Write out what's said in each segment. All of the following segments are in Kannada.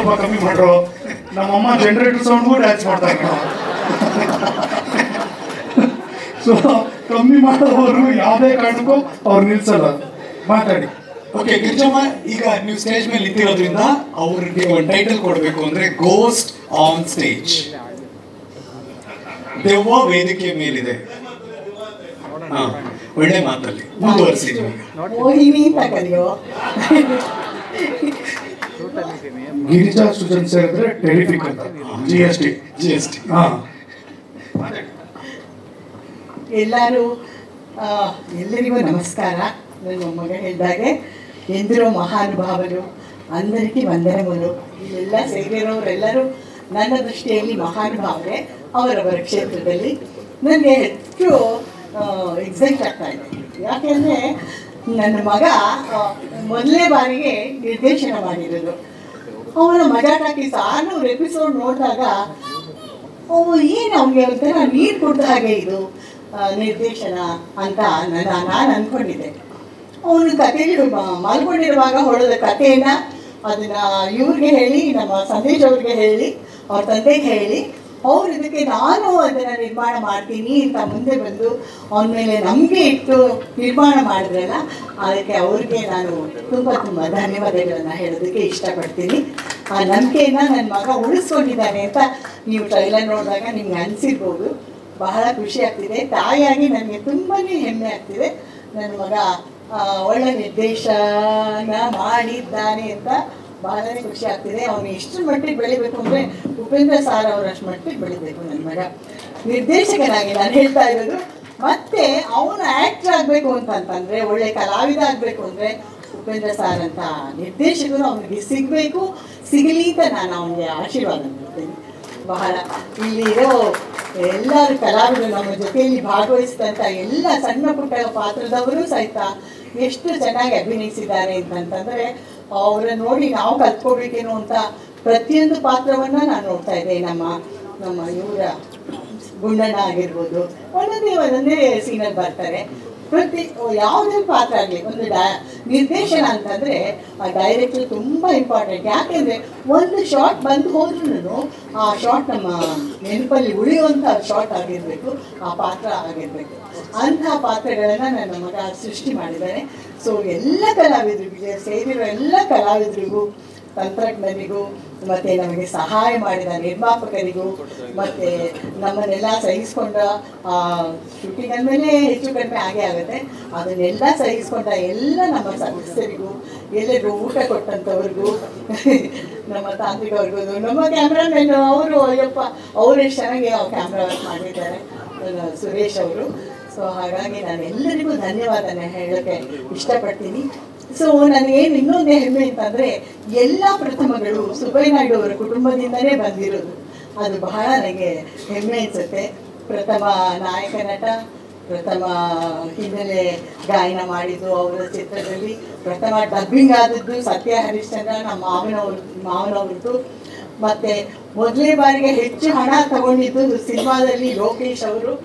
ಸ್ವಲ್ಪ ಕಮ್ಮಿ ಮಾಡ್ರು. ನಮ್ಮಮ್ಮ ಜನರೇಟರ್ ಸೌಂಡ್ಗೂ ಡ್ಯಾನ್ಸ್ ಮಾಡ್ತಾರೆ. ಸೊ ಕಮ್ಮಿ ಮಾಡೋವರು ಯಾವುದೇ ಕಾರಣಕ್ಕೂ ಅವ್ರು ನಿಲ್ಸಲ್ಲ. ಮಾತಾಡಿ. ಓಕೆ ಗಿರಿಜಮ್ಮ, ಈಗ ನೀವು ಸ್ಟೇಜ್ ಮೇಲೆ ನಿಂತಿರೋದ್ರಿಂದ ಅವ್ರಿಗೆ ಒಂದು ಟೈಟಲ್ ಕೊಡಬೇಕು ಅಂದ್ರೆ ಗೋಸ್ಟ್ ಆನ್ ಸ್ಟೇಜ್. ದೆವ್ವ ವೇದಿಕೆ ಮೇಲಿದೆ. ಹಾ, ಒಳ್ಳೆ ಮಾತಲ್ಲಿ ಮುಂದುವರಿಸಿದ್ವಿ. ಗಿರಿಜಾ ಸುಜನ್ ಸೇರಿದ್ರೆ ಟೆರಿಫಿಕ್ ಅಂತ. GST. ಎಲ್ಲರಿಗೂ ನಮಸ್ಕಾರ. ನನ್ನ ಮಗ ಹೇಳಿದಾಗೆ ಎಂದಿರೋ ಮಹಾನುಭಾವರು, అందరికీ ವಂದನೆಗಳು. ಇಲ್ಲೆಲ್ಲ ಸೇರಿರೋರೆಲ್ಲರೂ ನನ್ನ ದೃಷ್ಟಿಯಲ್ಲಿ ಮಹಾನುಭಾವರೇ ಅವರವರ ಕ್ಷೇತ್ರದಲ್ಲಿ. ನನಗೆ ಹೆಚ್ಚು ಎಕ್ಸೈಟ್ ಆಗ್ತಾ ಇದೆ. ಯಾಕೆಂದರೆ ನನ್ನ ಮಗ ಮೊದಲನೇ ಬಾರಿಗೆ ನಿರ್ದೇಶನ ಮಾಡಿರೋದು. ಅವನ ಮಜಾ ಟಾಕೀಸ್ 600 ಎಪಿಸೋಡ್ ನೋಡಿದಾಗ ಏನು ಅವನಿಗೆ ಒಂಥರ ನೀರು ಕೊಡ್ದ ಹಾಗೆ ಇದು ನಿರ್ದೇಶನ ಅಂತ ನಾನು ಅಂದ್ಕೊಂಡಿದ್ದೆ. ಅವನು ಕಥೆಗಳು ಮಲ್ಕೊಂಡಿರುವಾಗ ಹೊಡೆದ ಕಥೆಯನ್ನು ಅದನ್ನು ಇವ್ರಿಗೆ ಹೇಳಿ, ನಮ್ಮ ಸಂದೇಶ್ ಅವ್ರಿಗೆ ಹೇಳಿ, ಅವ್ರ ತಂದೆಗೆ ಹೇಳಿ, ಅವ್ರು ಇದಕ್ಕೆ ನಾನು ಅದನ್ನು ನಿರ್ಮಾಣ ಮಾಡ್ತೀನಿ ಅಂತ ಮುಂದೆ ಬಂದು ಅವನ ಮೇಲೆ ನಂಬಿಕೆ ಇಟ್ಟು ನಿರ್ಮಾಣ ಮಾಡಿದ್ರಲ್ಲ, ಅದಕ್ಕೆ ಅವ್ರಿಗೆ ನಾನು ತುಂಬ ತುಂಬ ಧನ್ಯವಾದಗಳನ್ನು ಹೇಳೋದಕ್ಕೆ ಇಷ್ಟಪಡ್ತೀನಿ. ಆ ನಂಬಿಕೆಯನ್ನು ನನ್ನ ಮಗ ಉಳಿಸ್ಕೊಂಡಿದ್ದಾನೆ ಅಂತ ನೀವು ಟ್ರೈಲರ್ ನೋಡಿದಾಗ ನಿಮ್ಗೆ ಅನಿಸಿರ್ಬೋದು. ಬಹಳ ಖುಷಿ ಆಗ್ತಿದೆ. ತಾಯಿಯಾಗಿ ನನಗೆ ತುಂಬಾ ಹೆಮ್ಮೆ ಆಗ್ತಿದೆ. ನನ್ನ ಮಗ ಒಳ್ಳೆ ನಿರ್ದೇಶನ ಮಾಡಿದ್ದಾನೆ ಅಂತ ಬಹಳನೇ ಖುಷಿ ಆಗ್ತಿದೆ. ಅವನು ಎಷ್ಟು ಮಟ್ಟಿಗೆ ಬೆಳಿಬೇಕು ಅಂದರೆ ಉಪೇಂದ್ರ ಸಾರ್ ಅವರಷ್ಟು ಮಟ್ಟಿಗೆ ಬೆಳಿಬೇಕು ನನ್ನ ಮಗ ನಿರ್ದೇಶಕನಾಗಿ. ನಾನು ಹೇಳ್ತಾ ಇರೋದು. ಮತ್ತು ಅವನು ಆ್ಯಕ್ಟರ್ ಆಗಬೇಕು ಅಂತಂತಂದರೆ, ಒಳ್ಳೆ ಕಲಾವಿದ ಆಗಬೇಕು ಅಂದರೆ ಉಪೇಂದ್ರ ಸಾರ್ ಅಂತ ನಿರ್ದೇಶಕರು ಅವನಿಗೆ ಸಿಗಬೇಕು, ಸಿಗಲಿ ಅಂತ ನಾನು ಅವನಿಗೆ ಆಶೀರ್ವಾದ ಮಾಡ್ತೀನಿ. ಬಹಳ ಇಲ್ಲಿರೋ ಎಲ್ಲರೂ ಕಲಾವಿದರು ನಮ್ಮ ಜೊತೆಯಲ್ಲಿ ಭಾಗವಹಿಸಿದಂಥ ಎಲ್ಲ ಸಣ್ಣ ಪುಟ್ಟ ಪಾತ್ರದವರು ಸಹಿತ ಎಷ್ಟು ಚೆನ್ನಾಗಿ ಅಭಿನಯಿಸಿದ್ದಾರೆ ಅಂತಂತಂದರೆ ಅವರನ್ನು ನೋಡಿ ನಾವು ಕಲ್ತ್ಕೋಬೇಕೇನೋ ಅಂತ ಪ್ರತಿಯೊಂದು ಪಾತ್ರವನ್ನು ನಾನು ನೋಡ್ತಾ ಇದ್ದೆ. ನಮ್ಮ ಇವರ ಗುಂಡಣ್ಣ ಆಗಿರ್ಬೋದು, ಒಂದೊಂದೇ ಸೀನಲ್ಲಿ ಬರ್ತಾರೆ. ಯಾವುದೇ ಪಾತ್ರ ಆಗಲಿ, ಒಂದು ನಿರ್ದೇಶನ ಅಂತಂದರೆ ಆ ಡೈರೆಕ್ಟರ್ ತುಂಬ ಇಂಪಾರ್ಟೆಂಟ್. ಯಾಕೆಂದರೆ ಒಂದು ಶಾರ್ಟ್ ಬಂದು ಹೋದ್ರೂ ಆ ಶಾರ್ಟ್ ನಮ್ಮ ನೆನಪಲ್ಲಿ ಉಳಿಯುವಂಥ ಶಾರ್ಟ್ ಆಗಿರಬೇಕು, ಆ ಪಾತ್ರ ಆಗಿರಬೇಕು. ಅಂತಹ ಪಾತ್ರಗಳನ್ನು ನನ್ನ ಮಗ ಸೃಷ್ಟಿ ಮಾಡಿದ್ದಾನೆ. ಸೊ ಎಲ್ಲ ಕಲಾವಿದರಿಗೆ, ಸೇರಿರೋ ಎಲ್ಲ ಕಲಾವಿದರಿಗೂ, ತಂತ್ರಜ್ಞರಿಗೂ, ಮತ್ತು ನಮಗೆ ಸಹಾಯ ಮಾಡಿದ ನಿರ್ಮಾಪಕರಿಗೂ, ಮತ್ತು ನಮ್ಮನ್ನೆಲ್ಲ ಸಹಿಸ್ಕೊಂಡ ಶೂಟಿಂಗ್ ಅಂದಮೇಲೆ ಹೆಚ್ಚು ಕಡಿಮೆ ಆಗೇ ಆಗುತ್ತೆ, ಅದನ್ನೆಲ್ಲ ಸಹಿಸ್ಕೊಂಡ ಎಲ್ಲ ನಮ್ಮ ಸದಸ್ಯರಿಗೂ, ಎಲ್ಲರಿಗೂ ಊಟ ಕೊಟ್ಟಂಥವ್ರಿಗೂ, ನಮ್ಮ ತಾಂತ್ರಿಕವ್ರಿಗೂ, ನಮ್ಮ ಕ್ಯಾಮ್ರಾಮನ್ ಅವರು, ಅಯ್ಯಪ್ಪ ಅವರು ಎಷ್ಟು ಚೆನ್ನಾಗಿ ಕ್ಯಾಮ್ರಾ ವರ್ಕ್ ಮಾಡಿದ್ದಾರೆ, ಸುರೇಶ್ ಅವರು. ಸೊ ಹಾಗಾಗಿ ನಾನು ಎಲ್ಲರಿಗೂ ಧನ್ಯವಾದನ ಹೇಳೋಕ್ಕೆ ಇಷ್ಟಪಡ್ತೀನಿ. ಸೊ ನನಗೇನು ಇನ್ನೊಂದು ಹೆಮ್ಮೆ ಅಂತಂದರೆ ಎಲ್ಲ ಪ್ರಥಮಗಳು ಸುಬ್ಬಯ್ಯ ನಾಯ್ಡು ಅವರ ಕುಟುಂಬದಿಂದಲೇ ಬಂದಿರೋದು. ಅದು ಬಹಳ ನನಗೆ ಹೆಮ್ಮೆ ಅನಿಸುತ್ತೆ. ಪ್ರಥಮ ನಾಯಕ ನಟ, ಪ್ರಥಮ ಹಿನ್ನೆಲೆ ಗಾಯನ ಮಾಡಿದ್ದು ಅವರ ಚಿತ್ರದಲ್ಲಿ, ಪ್ರಥಮ ಡಬ್ಬಿಂಗ್ ಆದದ್ದು ಸತ್ಯ ಹರಿಶ್ಚಂದ್ರ ನಮ್ಮ ಮಾವನವ್ರದ್ದು, ಮತ್ತು ಮೊದಲನೇ ಬಾರಿಗೆ ಹೆಚ್ಚು ಹಣ ತಗೊಂಡಿದ್ದು ಸಿನಿಮಾದಲ್ಲಿ ಲೋಕೇಶ್ ಅವರು.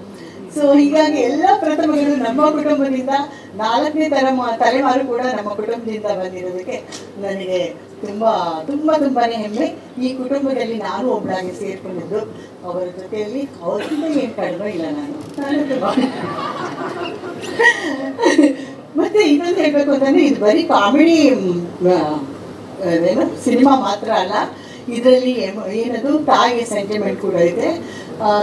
ಸೊ ಹೀಗಾಗಿ ಎಲ್ಲ ಪ್ರಥಮಗಳು ನಮ್ಮ ಕುಟುಂಬದಿಂದ, 4ನೇ ತಲೆಮಾರು ಕೂಡ ನಮ್ಮ ಕುಟುಂಬದಿಂದ ಬಂದಿರೋದಕ್ಕೆ ನನಗೆ ತುಂಬಾ ಹೆಮ್ಮೆ. ಈ ಕುಟುಂಬದಲ್ಲಿ ನಾನು ಒಬ್ಬಳಾಗಿ ಸೇರಿಕೊಂಡಿದ್ದು, ಅವರ ಜೊತೆಯಲ್ಲಿ ಅವ್ರಿಗಿಂತ ಏನು ಕಡಿಮೆ ಇಲ್ಲ ನಾನು ಮತ್ತು ಇನ್ನೊಂದು ಹೇಳಬೇಕು ಅಂತಂದರೆ, ಇದು ಬರೀ ಕಾಮಿಡಿ ಸಿನಿಮಾ ಮಾತ್ರ ಅಲ್ಲ, ಇದರಲ್ಲಿ ಏನದು ತಾಯಿಗೆ ಸೆಂಟಿಮೆಂಟ್ ಕೂಡ ಇದೆ.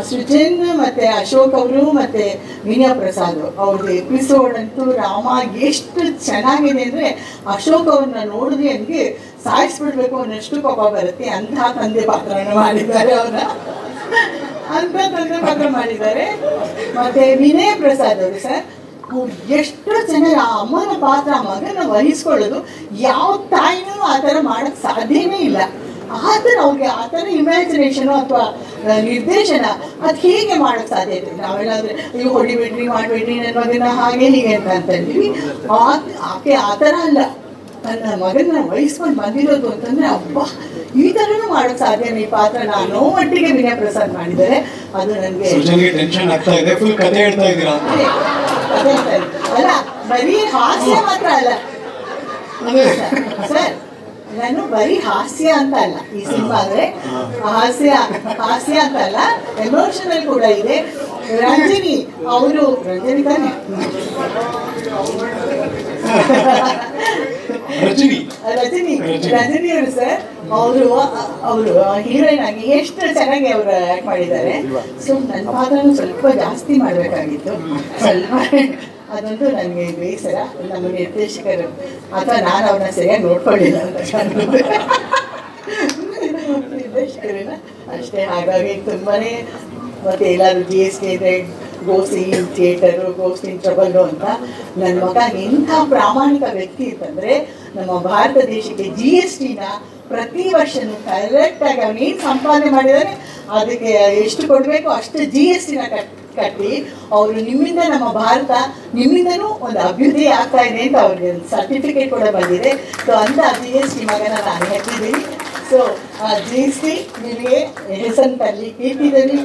ಸೃಜನ್ ಮತ್ತು ಅಶೋಕ್ ಅವರು ಮತ್ತು ವಿನಯಾ ಪ್ರಸಾದ್ ಅವ್ರದ್ದು ಎಪಿಸೋಡ್ ಅಂತೂ ರಾಮ ಎಷ್ಟು ಚೆನ್ನಾಗಿದೆ ಅಂದರೆ, ಅಶೋಕ್ ಅವ್ರನ್ನ ನೋಡಿದ್ರೆ ನನಗೆ ಸಾಯಿಸ್ಬಿಡ್ಬೇಕು ಅನ್ನೋಷ್ಟು ಕೋಪ ಬರುತ್ತೆ. ಅಂತಹ ತಂದೆ ಪಾತ್ರವನ್ನು ಮಾಡಿದ್ದಾರೆ ಮಾಡಿದ್ದಾರೆ. ಮತ್ತು ವಿನಯಾ ಪ್ರಸಾದ್ ಅವರು ಸರ್, ಅವ್ರು ಎಷ್ಟು ಚೆನ್ನಾಗಿ ಆ ಅಮ್ಮನ ಪಾತ್ರ, ಮಗನ ವಹಿಸ್ಕೊಳ್ಳೋದು ಯಾವ ತಾಯಿನೂ ಆ ಥರ ಮಾಡೋಕ್ಕೆ ಸಾಧ್ಯವೇ ಇಲ್ಲ. ಆ ಥರ ಅವ್ರಿಗೆ ಆ ಥರ ಇಮ್ಯಾಜಿನೇಷನು ಅಥವಾ ನಿರ್ದೇಶನ ಅದು ಹೇಗೆ ಮಾಡೋಕ್ಕೆ ಸಾಧ್ಯ ಇದೆ? ನಾವೆಲ್ಲಾದರೆ ನೀವು ಹೊಡಿಬಿಡ್ರಿ, ಮಾಡಿಬಿಡ್ರಿ ನನ್ನ ಮಗನ ಹಾಗೆ ಹೀಗೆ ಅಂತ ಇದ್ದೀವಿ. ಆಕೆ ಆ ಥರ ಅಲ್ಲ, ತನ್ನ ಮಗನ ವಹಿಸ್ಕೊಂಡು ಬಂದಿರೋದು ಅಂತಂದರೆ ಅಬ್ಬ ಈ ಥರನೂ ಮಾಡೋಕ್ಕೆ ಸಾಧ್ಯ ಈ ಪಾತ್ರ. ನಾನು ಮಟ್ಟಿಗೆ ವಿನಯ ಪ್ರಸಾದ್ ಮಾಡಿದ್ದಾರೆ. ಅದು ನನಗೆ ಟೆನ್ಷನ್ ಆಗ್ತಾ ಇದೆ. ಫುಲ್ ಕಥೆ ಹೇಳ್ತಾ ಇದ್ದೀರಾ? ಅಲ್ಲ, ಬರೀ ಹಾಸ್ಯ ಮಾತ್ರ ಅಲ್ಲ ಸರ್, ನಾನು ಬರೀ ಹಾಸ್ಯ ಅಂತ ಅಲ್ಲ, ಈ ಸಿನಿಮಾ ಅಂದರೆ ಹಾಸ್ಯ ಅಂತ ಅಲ್ಲ, ಎಮೋಷನಲ್ ಕೂಡ ಇದೆ. ರಂಜನಿ ಅವರು, ರಂಜನಿ ತಾನೆ, ರಜನಿ ಅವರು ಸರ್, ಅವರು ಹೀರೋಯಿನ್ ಆಗಿ ಎಷ್ಟು ಚೆನ್ನಾಗಿ ಅವರು ಆ್ಯಕ್ಟ್ ಮಾಡಿದ್ದಾರೆ. ಸೊ ನನ್ನ ಪಾತ್ರನೂ ಸ್ವಲ್ಪ ಜಾಸ್ತಿ ಮಾಡಬೇಕಾಗಿತ್ತು, ಸ್ವಲ್ಪ ಅದೊಂದು ನನಗೆ ಬೇಸರ. ನಮ್ಮ ನಿರ್ದೇಶಕರು ಅಥವಾ ನಾನು ಅವ್ರನ್ನ ಸರಿಯಾಗಿ ನೋಡ್ಕೊಳ್ಳಿಲ್ಲ ಅಂತ ನಿರ್ದೇಶಕರನ್ನ ಅಷ್ಟೇ. ಹಾಗಾಗಿ ತುಂಬಾ ಮತ್ತು ಎಲ್ಲರೂ GST ಇದೆ, goes in theatre, goes in trouble ಅಂತ. ನನ್ನ ಮಗ ಎಂಥ ಪ್ರಾಮಾಣಿಕ ವ್ಯಕ್ತಿ ಅಂತಂದರೆ, ನಮ್ಮ ಭಾರತ ದೇಶಕ್ಕೆ GSTನ ಪ್ರತಿ ವರ್ಷವೂ ಕರೆಕ್ಟಾಗಿ ಅವನೇನು ಸಂಪಾದನೆ ಮಾಡಿದರೆ ಅದಕ್ಕೆ ಎಷ್ಟು ಕೊಡಬೇಕು ಅಷ್ಟು GSTನ ಕಟ್ಟಿ ಅವರು ನಿಮ್ಮಿಂದ ನಮ್ಮ ಭಾರತ ನಿಮ್ಮಿಂದನೂ ಒಂದು ಅಭಿವೃದ್ಧಿ ಆಗ್ತಾ ಇದೆ ಅಂತ ಅವ್ರಿಗೆ ಸರ್ಟಿಫಿಕೇಟ್ ಕೂಡ ಬಂದಿದೆ. ಸೊ ಅಂತ GST ಮಗನ ನಾನು ಹಾಕಿದ್ದೀನಿ. ಸೊ ಆ GST ನಿಮಗೆ ಹೆಸರು ತರಲಿ, ಕೀರ್ತಿದಲ್ಲಿ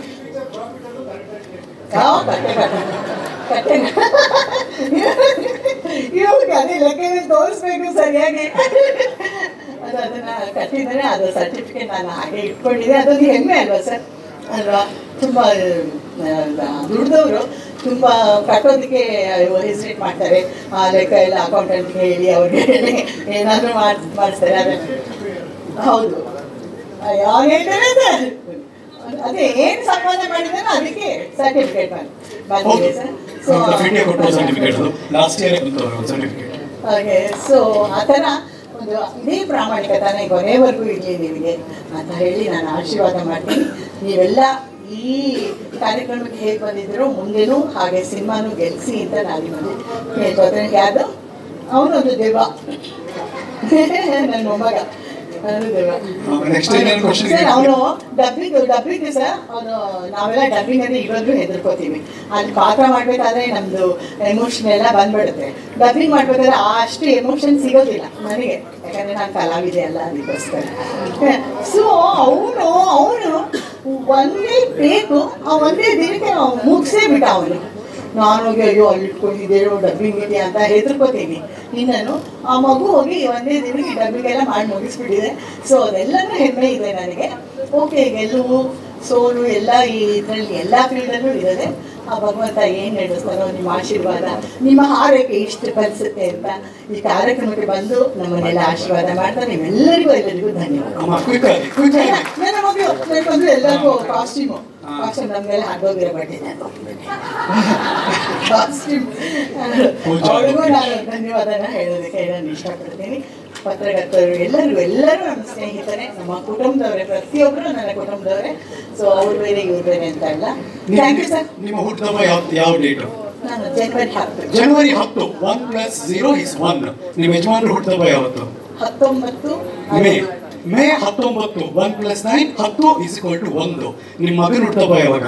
ಕಟ್ಟೆ ಇವಾಗ ಅದೇ ಲೆಕ್ಕ ತೋರಿಸ್ಬೇಕು ಸರಿಯಾಗಿ. ಅದನ್ನು ಕಟ್ಟಿದರೆ ಅದು ಸರ್ಟಿಫಿಕೇಟ್ ನಾನು ಹಾಗೆ ಇಟ್ಕೊಂಡಿದ್ದೆ. ಅದೊಂದು ಹೆಮ್ಮೆ ಅಲ್ವಾ ಸರ್, ಅಲ್ವಾ? ತುಂಬ ದುಡ್ದವರು ತುಂಬ ಕಟ್ಟೋದಕ್ಕೆ ಹೆಸಿಟೇಟ್ ಮಾಡ್ತಾರೆ. ಆ ಲೆಕ್ಕ ಎಲ್ಲ ಅಕೌಂಟೆಂಟ್ಗೆ ಹೇಳಿ ಅವ್ರಿಗೆ ಹೇಳಿ ಏನಾದರೂ ಮಾಡಿಸ್ತಾರೆ. ಅದೇ ಹೌದು, ಯಾವಾಗ ಹೇಳ್ತಾರೆ ಅದೇ ಏನು ಸಂಪಾದನೆ ಮಾಡಿದಾರೆ ಅದಕ್ಕೆ ಸರ್ಟಿಫಿಕೇಟ್ ಬಂದಿದೆ ಸರ್. ಸೊ ಹಾಗೆ ಸೊ ಆ ಥರ ಒಂದು ಇದೇ ಪ್ರಾಮಾಣಿಕತನ ಕೊನೆವರೆಗೂ ಇರಲಿ ನಿಮಗೆ ಅಂತ ಹೇಳಿ ನಾನು ಆಶೀರ್ವಾದ ಮಾಡ್ತೀನಿ. ನೀವೆಲ್ಲ ಈ ಕಾರ್ಯಕ್ರಮಕ್ಕೆ ಹೇಗೆ ಬಂದಿದ್ರು ಮುಂದೆನೂ ಹಾಗೆ ಸಿನಿಮಾನು ಗೆಲ್ಲಿಸಿ ಅಂತ ನಾನು ಹೇಳ್ತೇನೆ. ಯಾವುದು ಅವನೊಂದು ದೇವ, ನನ್ನ ಮೊಮ್ಮಗ ಸರ್. ಅವನು ಡಬ್ಬಿಂಗ್ ಸರ್, ಅವನು ನಾವೆಲ್ಲ ಡಬ್ಬಿಂಗ್ ಅಂದರೆ ಇವಾಗಲೂ ಹೆದರ್ಕೋತೀವಿ. ಅಲ್ಲಿ ಪಾತ್ರ ಮಾಡಬೇಕಾದ್ರೆ ನಮ್ಮದು ಎಮೋಷನ್ ಎಲ್ಲ ಬಂದ್ಬಿಡುತ್ತೆ. ಡಬ್ಬಿಂಗ್ ಮಾಡಬೇಕಾದ್ರೆ ಅಷ್ಟು ಎಮೋಷನ್ ಸಿಗೋದಿಲ್ಲ ನನಗೆ, ಯಾಕಂದರೆ ನಾನು ಕಲಾವಿದೆ ಅಲ್ಲ, ಅದಕ್ಕೋಸ್ಕರ. ಸೊ ಅವನು ಒಂದೇ ಬೇಕು, ಆ ಒಂದೇ ದಿನಕ್ಕೆ ಮುಗಿಸೇ ಬಿಟ್ಟ ಅವನು. ನಾನು ಹೋಗಿ ಅಯ್ಯೋ ಅಲ್ಲಿ ಇಟ್ಕೊಂಡಿದ್ದೇನೋ ಡಬ್ಬಿಂಗ್ ಇದೆಯಾ ಅಂತ ಹೆದರ್ಕೋತೀನಿ. ಇನ್ನೂ ಆ ಮಗು ಹೋಗಿ ಒಂದೇ ದಿನಕ್ಕೆ ಡಬ್ಬಿಂಗೆಲ್ಲ ಮಾಡಿ ಮುಗಿಸ್ಬಿಟ್ಟಿದೆ. ಸೊ ಅದೆಲ್ಲನೂ ಹೆಮ್ಮೆ ಇದೆ ನನಗೆ. ಓಕೆ, ಗೆಲುವು ಸೋಲು ಎಲ್ಲ ಈ ಇದರಲ್ಲಿ ಎಲ್ಲ ಫೀಲ್ಡಲ್ಲೂ ಇರೋದೆ. ಆ ಭಗವಂತ ಏನು ನಡೆಸ್ತಾನೋ ನಿಮ್ಮ ಆಶೀರ್ವಾದ, ನಿಮ್ಮ ಹಾರೈಕೆ ಇಷ್ಟು ಕಲಿಸುತ್ತೆ ಅಂತ ಈ ಕಾರ್ಯಕ್ರಮಕ್ಕೆ ಬಂದು ನಮ್ಮನ್ನೆಲ್ಲ ಆಶೀರ್ವಾದ ಮಾಡ್ತಾ ಎಲ್ಲರಿಗೂ ಧನ್ಯವಾದ. ನನ್ನ ಮಗಳು ಬಂದು ಎಲ್ಲರಿಗೂ ಕಾಸ್ಟ್ಯೂಮ್ ನಮಗೆಲ್ಲ ಹಾಕೋಗಿರೋ ಬಟ್ಟೆ ಕಾಸ್ಟ್ಯೂಮ್ ಅವ್ರಿಗೂ ನಾನು ಧನ್ಯವಾದನ ಹೇಳೋದಕ್ಕೆ ನಾನು ಇಷ್ಟಪಡ್ತೀನಿ. ಪತ್ರಕರ್ತರು ಎಲ್ಲರೂ ನಮ್ಮ ಸ್ನೇಹಿತರೆ, ನಮ್ಮ ಕುಟುಂಬದವರೇ, ಪ್ರತಿಯೊಬ್ಬರು ನನ್ನ ಕುಟುಂಬದವರೇ. ಸೊ ಅವ್ರು ಬೇರೆ ಇವ್ರು ಬೇರೆ ಅಂತ ಇಲ್ಲ. Thank you sir. ನಿಮ್ಮ ಹುಟ್ಟುಹಬ್ಬ ಯಾವ ಡೇಟು? ನಾನು ಜನವರಿ 10. ಜನವರಿ 10. 1+0 is 1. ನಿಮ್ಮ ಯಜಮಾನರು ಹುಟ್ಟುಹಬ್ಬ ಯಾವತ್ತು? 19 ಮೇ 19. 1+9 10 is equal to 1. ನಿಮ್ಮ ಮಗನ ಹುಟ್ಟುಹಬ್ಬ ಯಾವಾಗ?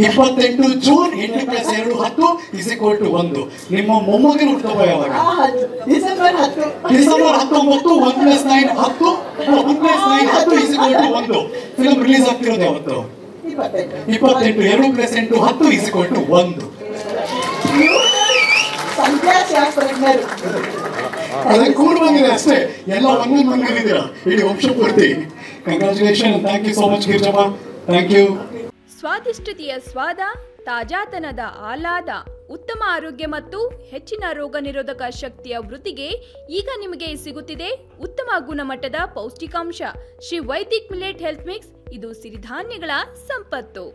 28 ಜೂನ್. 8+2 10 is equal to 1. ನಿಮ್ಮ ಮೊಮ್ಮಗನ ಹುಟ್ಟುಹಬ್ಬ ಯಾವಾಗ? December 10. December 19. 1+9 10. 1+9 10 is equal to 1. Film release ಆಗ್ತಿರೋದು ಯಾವತ್ತು? 28. 2+8 10 is equal to 1. ಸಂಖ್ಯಾಶಾಸ್ತ್ರಜ್ಞರು ಅದಕ್ಕೆ ಕೂಡ ಬಂದಿದೆ ಅಷ್ಟೇ, ಎಲ್ಲ ಒಂದೊಂದು ಮಂಗಲಿದ್ದೀರಾ ಇಡೀ ವಂಶ ಪೂರ್ತಿ. Congratulation. Thank you so much Girijamma. Thank you. ಸ್ವಾದಿಷ್ಟತೆಯ ಸ್ವಾದ, ತಾಜಾತನದ ಆಹ್ಲಾದ, ಉತ್ತಮ ಆರೋಗ್ಯ ಮತ್ತು ಹೆಚ್ಚಿನ ರೋಗ ನಿರೋಧಕ ಶಕ್ತಿಯ ವೃದ್ಧಿಗೆ ಈಗ ನಿಮಗೆ ಸಿಗುತ್ತಿದೆ ಉತ್ತಮ ಗುಣಮಟ್ಟದ ಪೌಷ್ಟಿಕಾಂಶ Shri Vaidik millet health mix. ಇದು ಸಿರಿಧಾನ್ಯಗಳ ಸಂಪತ್ತು.